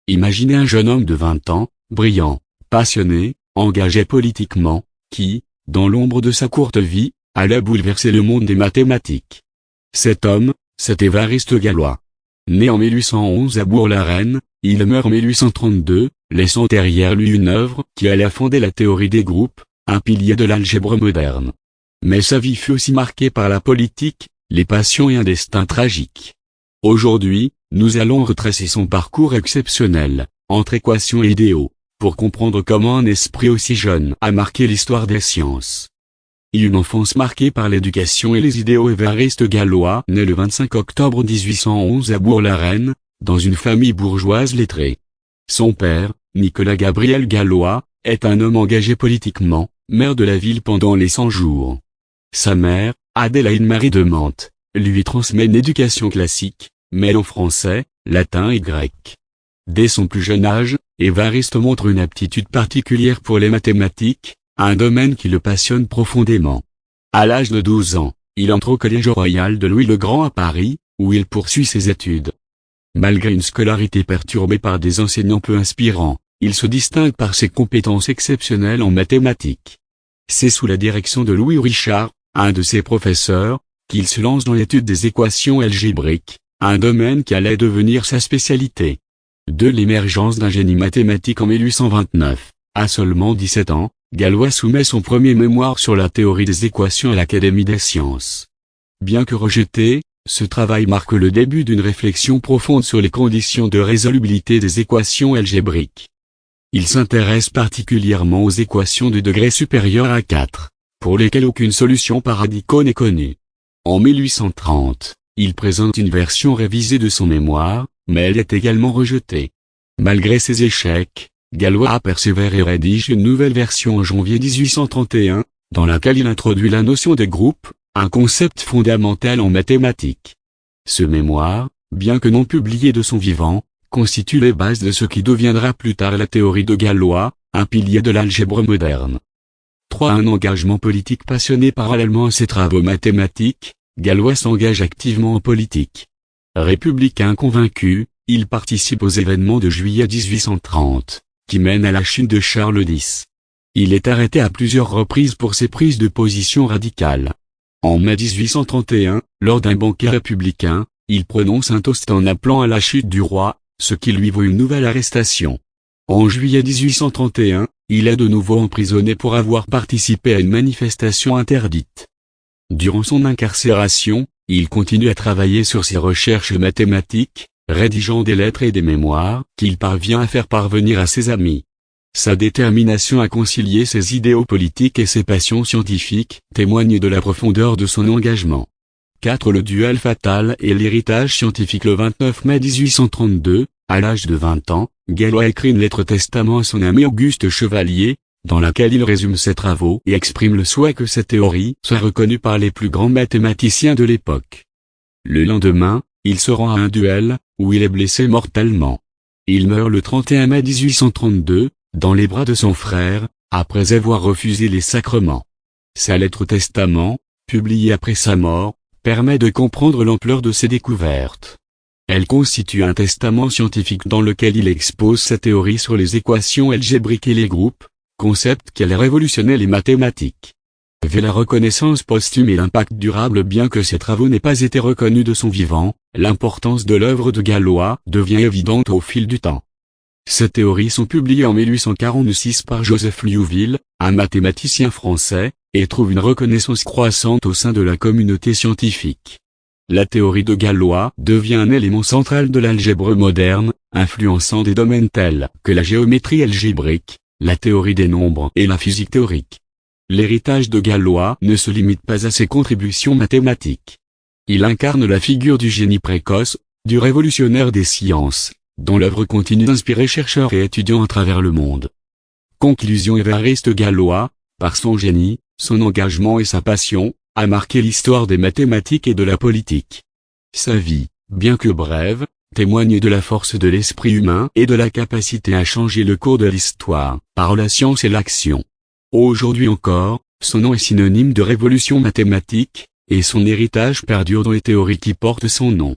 Imaginez un jeune homme de 20 ans, brillant, passionné, engagé politiquement, qui, dans l'ombre de sa courte vie, allait bouleverser le monde des mathématiques. Cet homme, c'est Évariste Galois. Né en 1811 à Bourg-la-Reine, il meurt en 1832, laissant derrière lui une œuvre qui allait fonder la théorie des groupes, un pilier de l'algèbre moderne. Mais sa vie fut aussi marquée par la politique, les passions et un destin tragique. Aujourd'hui, nous allons retracer son parcours exceptionnel, entre équations et idéaux, pour comprendre comment un esprit aussi jeune a marqué l'histoire des sciences. Une enfance marquée par l'éducation et les idéaux. Évariste Galois naît le 25 octobre 1811 à Bourg-la-Reine, dans une famille bourgeoise lettrée. Son père, Nicolas Gabriel Galois, est un homme engagé politiquement, maire de la ville pendant les 100 jours. Sa mère, Adélaïde Marie de Mantes, lui transmet une éducation classique, mêlant français, latin et grec. Dès son plus jeune âge, Évariste montre une aptitude particulière pour les mathématiques, un domaine qui le passionne profondément. À l'âge de 12 ans, il entre au Collège Royal de Louis le Grand à Paris, où il poursuit ses études. Malgré une scolarité perturbée par des enseignants peu inspirants, il se distingue par ses compétences exceptionnelles en mathématiques. C'est sous la direction de Louis Richard, un de ses professeurs, qu'il se lance dans l'étude des équations algébriques, un domaine qui allait devenir sa spécialité. De l'émergence d'un génie mathématique en 1829, à seulement 17 ans, Galois soumet son premier mémoire sur la théorie des équations à l'Académie des sciences. Bien que rejeté, ce travail marque le début d'une réflexion profonde sur les conditions de résolubilité des équations algébriques. Il s'intéresse particulièrement aux équations de degré supérieur à 4, pour lesquelles aucune solution par radicaux n'est connue. En 1830, il présente une version révisée de son mémoire, mais elle est également rejetée. Malgré ses échecs, Galois a persévéré et rédige une nouvelle version en janvier 1831, dans laquelle il introduit la notion de groupe, un concept fondamental en mathématiques. Ce mémoire, bien que non publié de son vivant, constitue les bases de ce qui deviendra plus tard la théorie de Galois, un pilier de l'algèbre moderne. Un engagement politique passionné. Parallèlement à ses travaux mathématiques, Galois s'engage activement en politique. Républicain convaincu, il participe aux événements de juillet 1830, qui mènent à la chute de Charles X. Il est arrêté à plusieurs reprises pour ses prises de position radicales. En mai 1831, lors d'un banquet républicain, il prononce un toast en appelant à la chute du roi, ce qui lui vaut une nouvelle arrestation. En juillet 1831, il est de nouveau emprisonné pour avoir participé à une manifestation interdite. Durant son incarcération, il continue à travailler sur ses recherches mathématiques, rédigeant des lettres et des mémoires qu'il parvient à faire parvenir à ses amis. Sa détermination à concilier ses idéaux politiques et ses passions scientifiques témoigne de la profondeur de son engagement. Le duel fatal et l'héritage scientifique. Le 29 mai 1832, à l'âge de 20 ans, Galois écrit une lettre testament à son ami Auguste Chevalier, dans laquelle il résume ses travaux et exprime le souhait que ses théories soient reconnues par les plus grands mathématiciens de l'époque. Le lendemain, il se rend à un duel, où il est blessé mortellement. Il meurt le 31 mai 1832, dans les bras de son frère, après avoir refusé les sacrements. Sa lettre testament, publiée après sa mort, permet de comprendre l'ampleur de ses découvertes. Elle constitue un testament scientifique dans lequel il expose sa théorie sur les équations algébriques et les groupes, concept qui allait révolutionner les mathématiques. Vu la reconnaissance posthume et l'impact durable. Bien que ses travaux n'aient pas été reconnus de son vivant, l'importance de l'œuvre de Galois devient évidente au fil du temps. Ces théories sont publiées en 1846 par Joseph Liouville, un mathématicien français, et trouvent une reconnaissance croissante au sein de la communauté scientifique. La théorie de Galois devient un élément central de l'algèbre moderne, influençant des domaines tels que la géométrie algébrique, la théorie des nombres et la physique théorique. L'héritage de Galois ne se limite pas à ses contributions mathématiques. Il incarne la figure du génie précoce, du révolutionnaire des sciences, dont l'œuvre continue d'inspirer chercheurs et étudiants à travers le monde. Conclusion. Évariste Galois, par son génie, son engagement et sa passion, a marqué l'histoire des mathématiques et de la politique. Sa vie, bien que brève, témoigne de la force de l'esprit humain et de la capacité à changer le cours de l'histoire, par la science et l'action. Aujourd'hui encore, son nom est synonyme de révolution mathématique, et son héritage perdure dans les théories qui portent son nom.